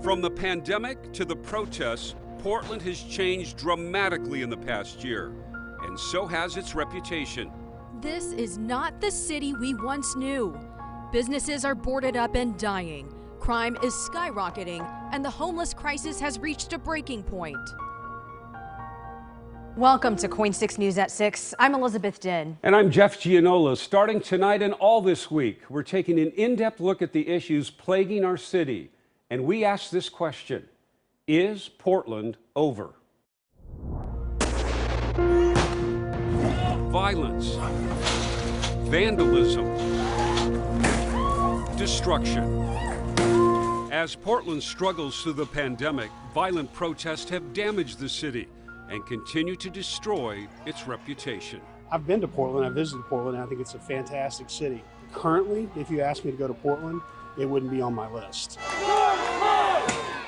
From the pandemic to the protests, Portland has changed dramatically in the past year, and so has its reputation. This is not the city we once knew. Businesses are boarded up and dying. Crime is skyrocketing, and the homeless crisis has reached a breaking point. Welcome to KOIN 6 News at 6. I'm Elizabeth Din. And I'm Jeff Gianola. Starting tonight and all this week, we're taking an in-depth look at the issues plaguing our city. And we ask this question: is Portland over? Violence, vandalism, destruction. As Portland struggles through the pandemic, violent protests have damaged the city and continue to destroy its reputation. I've been to Portland, I visited Portland, and I think it's a fantastic city. Currently, if you asked me to go to Portland, it wouldn't be on my list.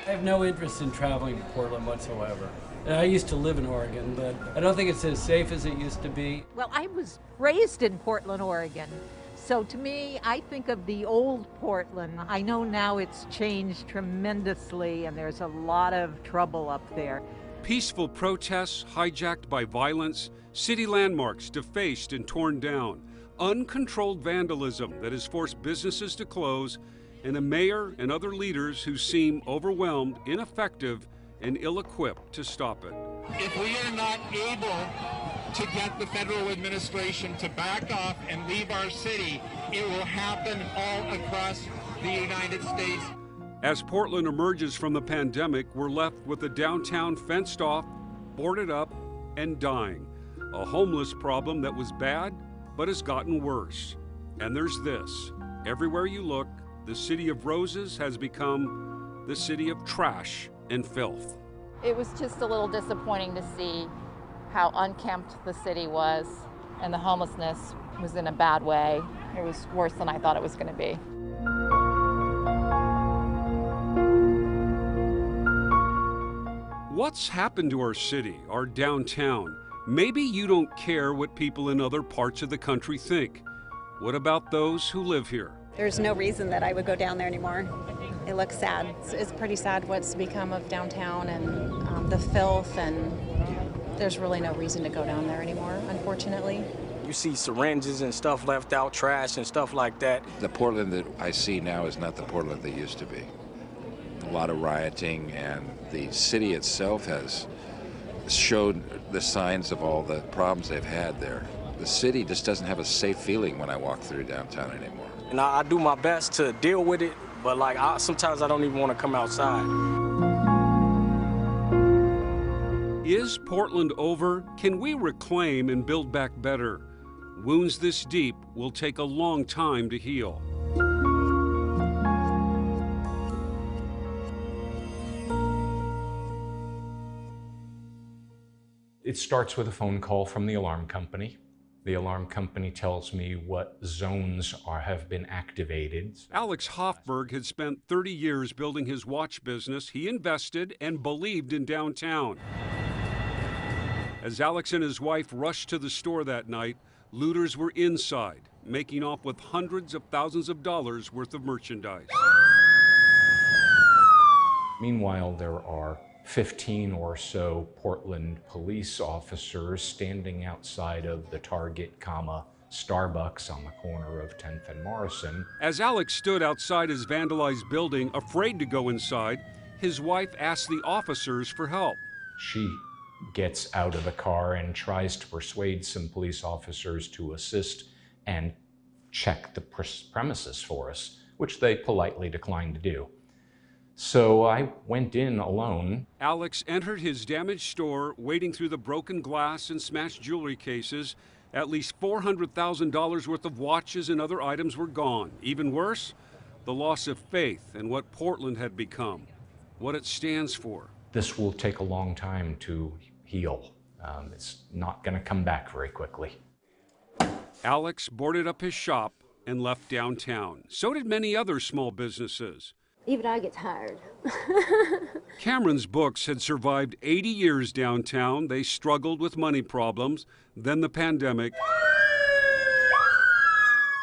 I have no interest in traveling to Portland whatsoever. I used to live in Oregon, but I don't think it's as safe as it used to be. Well, I was raised in Portland, Oregon. So to me, I think of the old Portland. I know now it's changed tremendously and there's a lot of trouble up there. Peaceful protests hijacked by violence, city landmarks defaced and torn down, uncontrolled vandalism that has forced businesses to close, and a mayor and other leaders who seem overwhelmed, ineffective, and ill-equipped to stop it. If we are not able to get the federal administration to back off and leave our city, it will happen all across the United States. As Portland emerges from the pandemic, we're left with the downtown fenced off, boarded up, and dying. A homeless problem that was bad, but has gotten worse. And there's this: everywhere you look, the City of Roses has become the city of trash and filth. It was just a little disappointing to see how unkempt the city was, and the homelessness was in a bad way. It was worse than I thought it was going to be. What's happened to our city, our downtown? Maybe you don't care what people in other parts of the country think. What about those who live here? There's no reason that I would go down there anymore. It looks sad. It's pretty sad what's become of downtown and the filth, and there's really no reason to go down there anymore, unfortunately. You see syringes and stuff left out, trash and stuff like that. The Portland that I see now is not the Portland that used to be. A lot of rioting, and the city itself has showed the signs of all the problems they've had there. The city just doesn't have a safe feeling when I walk through downtown anymore. And I do my best to deal with it, but sometimes I don't even want to come outside. Is Portland over? Can we reclaim and build back better? Wounds this deep will take a long time to heal. It starts with a phone call from the alarm company. The alarm company tells me what zones have been activated. Alex Hoffberg had spent 30 years building his watch business. He invested and believed in downtown. As Alex and his wife rushed to the store that night, looters were inside, making off with hundreds of thousands of dollars worth of merchandise. Meanwhile, there are 15 or so Portland police officers standing outside of the Target, Starbucks on the corner of 10th and Morrison. As Alex stood outside his vandalized building, afraid to go inside, his wife asked the officers for help. She gets out of the car and tries to persuade some police officers to assist and check the premises for us, which they politely declined to do. So I went in alone. Alex entered his damaged store, wading through the broken glass and smashed jewelry cases. At least $400,000 worth of watches and other items were gone. Even worse, the loss of faith in what Portland had become, what it stands for. This will take a long time to heal. It's not going to come back very quickly. Alex boarded up his shop and left downtown. So did many other small businesses. Even I get tired. Cameron's Books had survived 80 years downtown. They struggled with money problems, then the pandemic.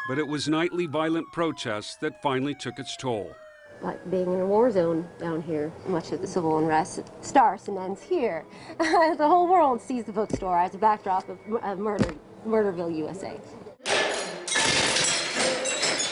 But it was nightly violent protests that finally took its toll. like being in a war zone down here. Much of the civil unrest starts and ends here. The whole world sees the bookstore as a backdrop of Murderville, USA.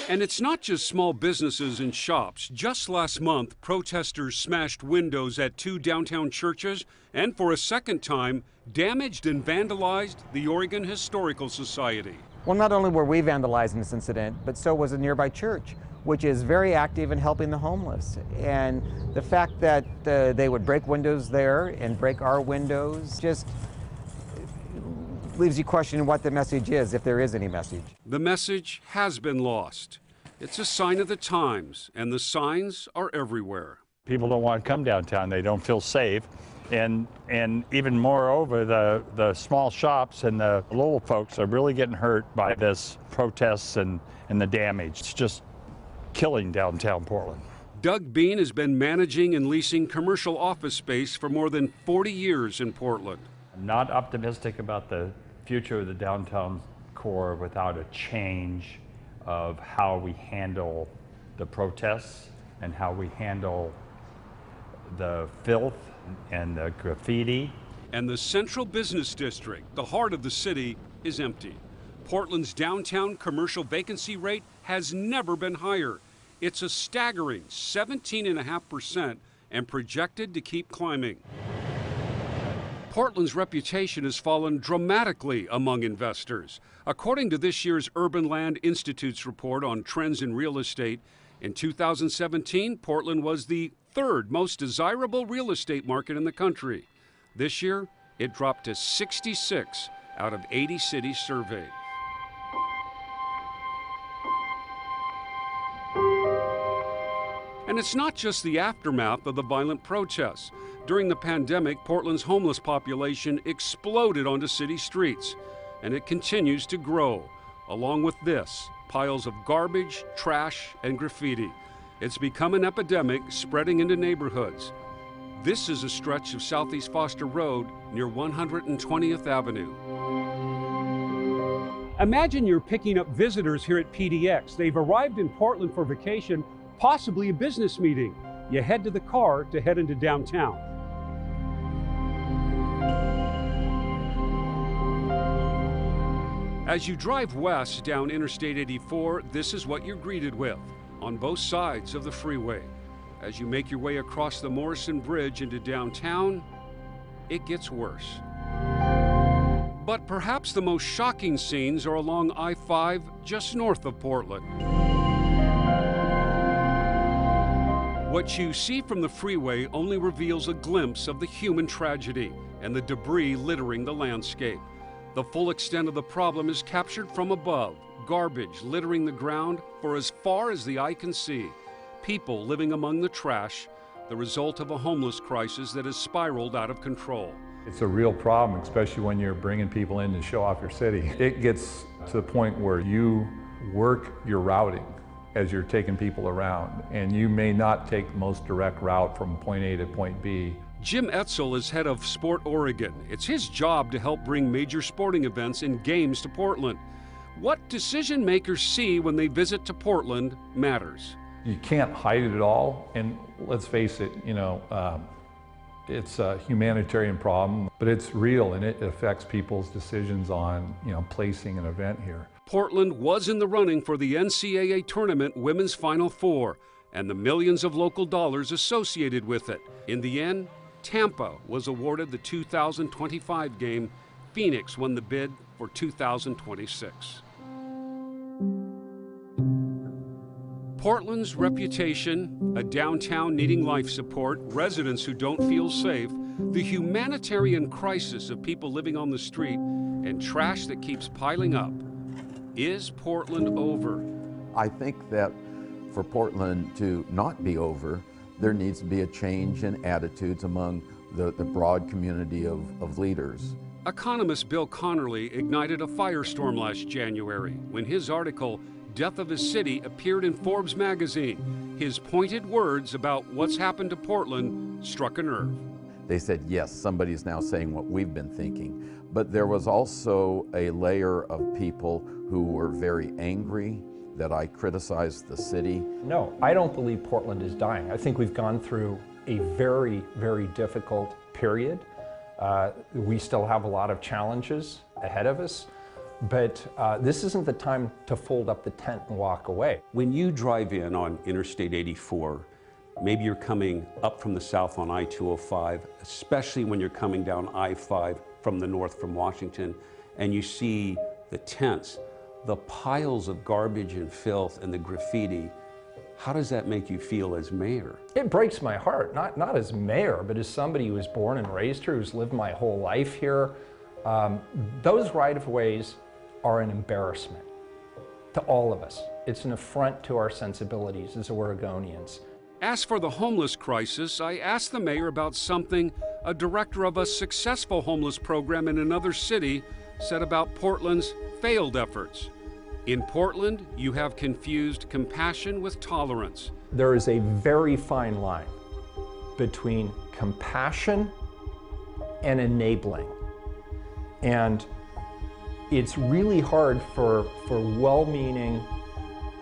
And it's not just small businesses and shops. Just last month, protesters smashed windows at 2 downtown churches and for a second time damaged and vandalized the Oregon Historical Society. Well, not only were we vandalized in this incident, but so was a nearby church, which is very active in helping the homeless. And the fact that they would break windows there and break our windows just leaves you questioning what the message is, if there is any message. The message has been lost. It's a sign of the times, and the signs are everywhere. People don't want to come downtown. They don't feel safe. And even moreover, the small shops and the little folks are really getting hurt by this protests and the damage. It's just killing downtown Portland. Doug Bean has been managing and leasing commercial office space for more than 40 years in Portland. I'm not optimistic about the future of the downtown core without a change of how we handle the protests and how we handle the filth and the graffiti. And the central business district, the heart of the city, is empty. Portland's downtown commercial vacancy rate has never been higher. It's a staggering 17.5% and projected to keep climbing. Portland's reputation has fallen dramatically among investors. According to this year's Urban Land Institute's report on trends in real estate, in 2017, Portland was the 3rd most desirable real estate market in the country. This year, it dropped to 66 out of 80 cities surveyed. And it's not just the aftermath of the violent protests. During the pandemic, Portland's homeless population exploded onto city streets, and it continues to grow. Along with this, piles of garbage, trash, and graffiti. It's become an epidemic, spreading into neighborhoods. This is a stretch of Southeast Foster Road near 120th Avenue. Imagine you're picking up visitors here at PDX. They've arrived in Portland for vacation, possibly a business meeting. You head to the car to head into downtown. As you drive west down Interstate 84, this is what you're greeted with on both sides of the freeway. As you make your way across the Morrison Bridge into downtown, it gets worse. But perhaps the most shocking scenes are along I-5 just north of Portland. What you see from the freeway only reveals a glimpse of the human tragedy and the debris littering the landscape. The full extent of the problem is captured from above, garbage littering the ground for as far as the eye can see. People living among the trash, the result of a homeless crisis that has spiraled out of control. It's a real problem, especially when you're bringing people in to show off your city. It gets to the point where you work your routing as you're taking people around, and you may not take the most direct route from point A to point B. Jim Etzel is head of Sport Oregon. It's his job to help bring major sporting events and games to Portland. What decision makers see when they visit to Portland matters. You can't hide it all, and let's face it, it's a humanitarian problem, but it's real and it affects people's decisions on, placing an event here. Portland was in the running for the NCAA tournament women's Final Four and the millions of local dollars associated with it. In the end, Tampa was awarded the 2025 game. Phoenix won the bid for 2026. Portland's reputation, a downtown needing life support, residents who don't feel safe, the humanitarian crisis of people living on the street, and trash that keeps piling up. Is Portland over? I think that for Portland to not be over, there needs to be a change in attitudes among the broad community of leaders. Economist Bill Connerly ignited a firestorm last January when his article, Death of a City, appeared in Forbes magazine. His pointed words about what's happened to Portland struck a nerve. They said, yes, somebody's now saying what we've been thinking. But there was also a layer of people who were very angry that I criticize the city. No, I don't believe Portland is dying. I think we've gone through a very, very difficult period. We still have a lot of challenges ahead of us, but this isn't the time to fold up the tent and walk away. When you drive in on Interstate 84, maybe you're coming up from the south on I-205, especially when you're coming down I-5 from the north from Washington, and you see the tents, the piles of garbage and filth and the graffiti. How does that make you feel as mayor? It breaks my heart, not as mayor, but as somebody who was born and raised here, who's lived my whole life here. Those right-of-ways are an embarrassment to all of us. It's an affront to our sensibilities as Oregonians. As for the homeless crisis, I asked the mayor about something a director of a successful homeless program in another city said about Portland's failed efforts. In Portland, you have confused compassion with tolerance. There is a very fine line between compassion and enabling. And it's really hard for well-meaning,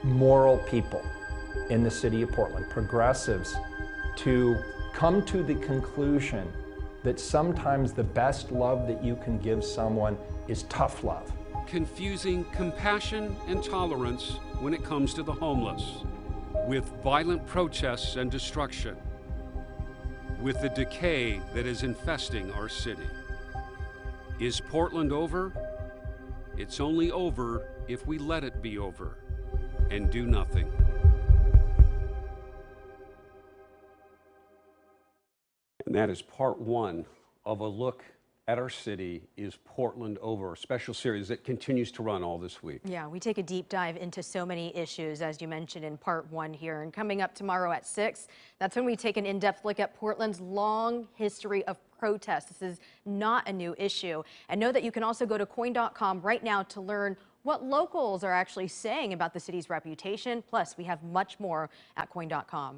moral people in the city of Portland, progressives, to come to the conclusion that sometimes the best love that you can give someone is tough love. Confusing compassion and tolerance when it comes to the homeless, with violent protests and destruction, with the decay that is infesting our city. Is Portland over? It's only over if we let it be over and do nothing. And that is part one of a look at our city. Is Portland over? A special series that continues to run all this week. Yeah, we take a deep dive into so many issues, as you mentioned in part one here. And coming up tomorrow at 6, that's when we take an in-depth look at Portland's long history of protests. This is not a new issue. And know that you can also go to KOIN.com right now to learn what locals are actually saying about the city's reputation. Plus, we have much more at KOIN.com.